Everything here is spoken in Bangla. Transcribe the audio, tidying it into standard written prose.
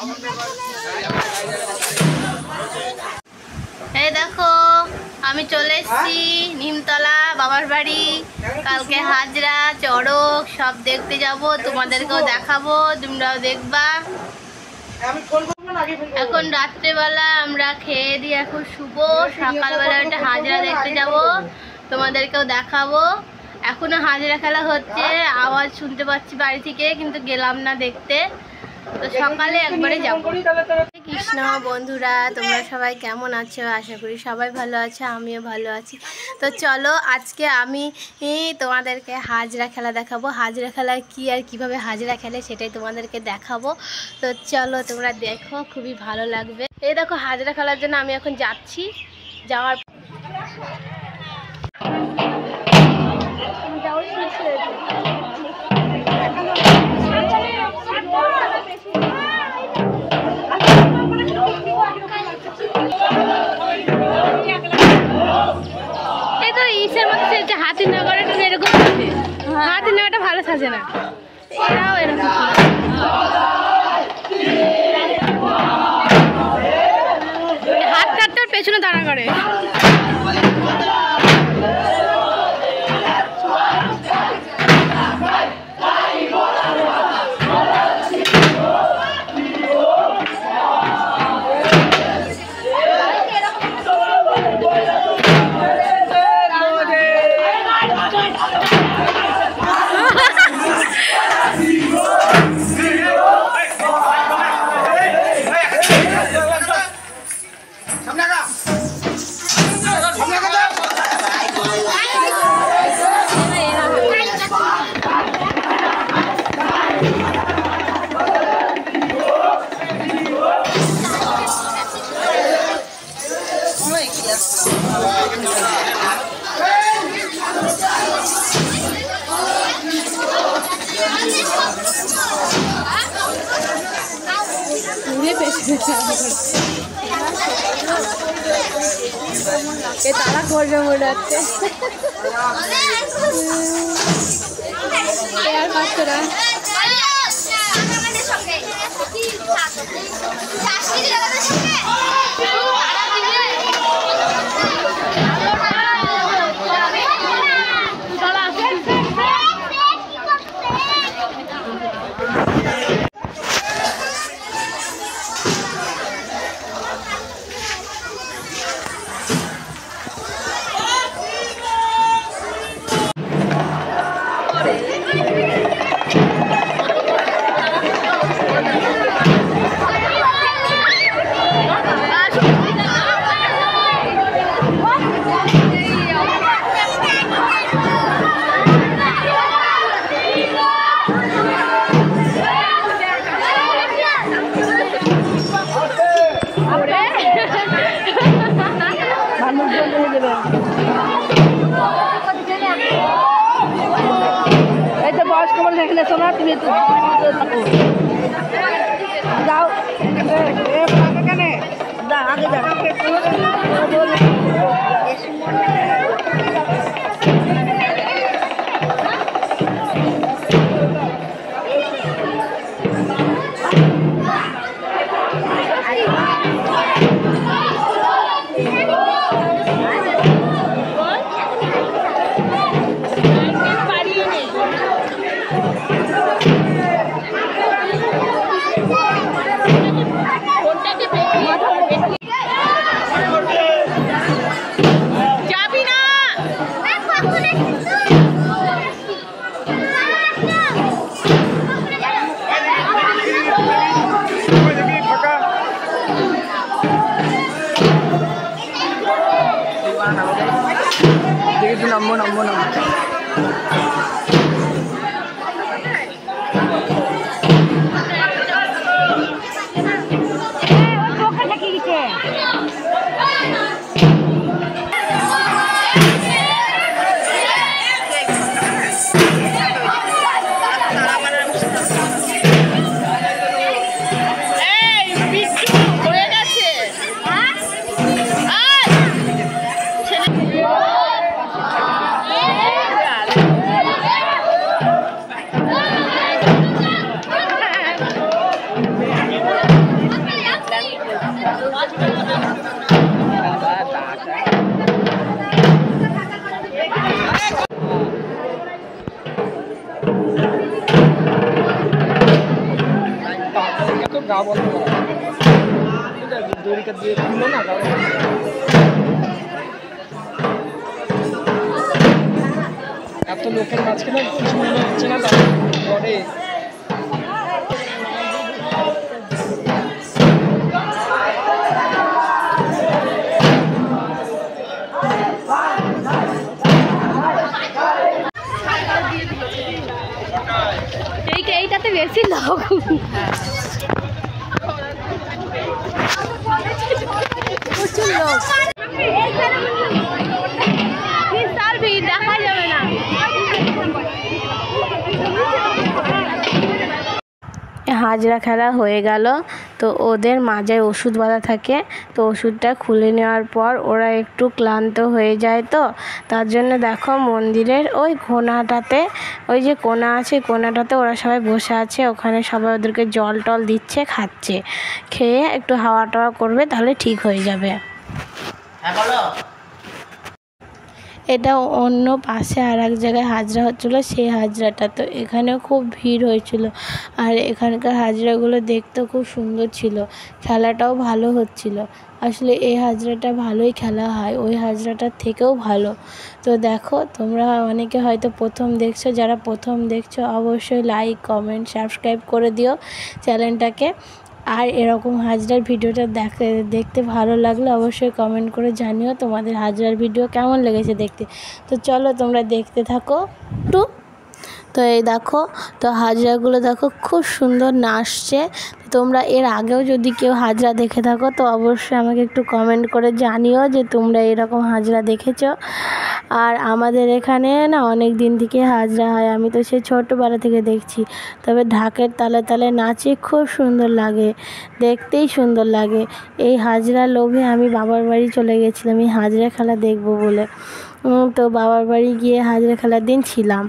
এই দেখো আমি চলে এসেছি নিমতলা বাবার বাড়ি। কালকে হাজরা চড়ক সব দেখতে যাব, তোমাদেরকেও দেখাবো, তোমরাও দেখবা। এখন রাত্রেবেলা আমরা খেয়ে দিয়ে এখন শুভ, সকালবেলা একটা হাজরা দেখতে যাব, তোমাদেরকেও দেখাবো। এখনো হাজরা খেলা হচ্ছে, আওয়াজ শুনতে পাচ্ছি বাড়ি থেকে, কিন্তু গেলাম না দেখতে। তো সকালে একবারে যাব। কৃষ্ণ বন্ধুরা, তোমরা সবাই কেমন আছো? আশা করি সবাই ভালো আছে, আমিও ভালো আছি। তো চলো আজকে আমি তোমাদেরকে হাজরা খেলা দেখাবো। হাজরা খেলা কি আর কিভাবে হাজরা খেলে সেটাই তোমাদেরকে দেখাবো। তো চলো তোমরা দেখো, খুবই ভালো লাগবে। এই দেখো হাজরা খেলার জন্য আমি এখন যাচ্ছি। যাওয়ার হাতি নগরে এরকম হাতি নেওয়াটা ভালো সাজে না, এরাও এরকম হাত কাটতে পেছনে দাঁড়া করে। তারা করবে মনে হচ্ছে বাচ্চারা। সোনা তুমি যাও আগে নম্বর নম্বর নম্বর গা বন্ধ করা, দড়িটা দিয়ে খুললো না গা বন্ধ। এত লোকের মাঝখানে কিছু মনে হচ্ছে না ঘরে। এইটাতে বেশি লোক। প্রচুর লোক, বিশাল ভিড়, দেখা যাবে না। হাজরা খেলা হয়ে গেল, তো ওদের মাজায় ওষুধ বাঁধা থাকে, তো ওষুধটা খুলে নেওয়ার পর ওরা একটু ক্লান্ত হয়ে যায়, তো তার জন্য দেখো মন্দিরের ওই কোণাটাতে, ওই যে কোণা আছে কোণাটাতে ওরা সবাই বসে আছে, ওখানে সবাই ওদেরকে জল টল দিচ্ছে, খাচ্ছে, খেয়ে একটু হাওয়া টাওয়া করবে, তাহলে ঠিক হয়ে যাবে। এটা অন্য পাশে আর এক জায়গায় হাজরা হচ্ছিলো, সেই হাজরাটা, তো এখানেও খুব ভিড় হয়েছিল, আর এখানকার হাজরাগুলো দেখতেও খুব সুন্দর ছিল, খেলাটাও ভালো হচ্ছিল। আসলে এই হাজরাটা ভালোই খেলা হয়, ওই হাজরাটার থেকেও ভালো। তো দেখো তোমরা অনেকে হয়তো প্রথম দেখছো, যারা প্রথম দেখছো অবশ্যই লাইক কমেন্ট সাবস্ক্রাইব করে দিও চ্যানেলটাকে। আর এরকম হাজরার ভিডিওটা দেখতে ভালো লাগলে অবশ্যই কমেন্ট করে জানিও তোমাদের হাজরার ভিডিও কেমন লেগেছে দেখতে। তো চলো তোমরা দেখতে থাকো একটু। তো এই দেখো, তো হাজরাগুলো দেখো খুব সুন্দর নাচছে। তোমরা এর আগেও যদি কেউ হাজরা দেখে থাকো তো অবশ্যই আমাকে একটু কমেন্ট করে জানিও যে তোমরা এরকম হাজরা দেখেছো। আর আমাদের এখানে না অনেক দিন থেকে হাজরা হয়, আমি তো সেই ছোটোবেলা থেকে দেখছি। তবে ঢাকের তালে তালে নাচে খুব সুন্দর লাগে, দেখতেই সুন্দর লাগে। এই হাজরা লোভে আমি বাবার বাড়ি চলে গেছিলাম এই হাজরা খেলা দেখবো বলে। তো বাবার বাড়ি গিয়ে হাজরা খেলার দিন ছিলাম।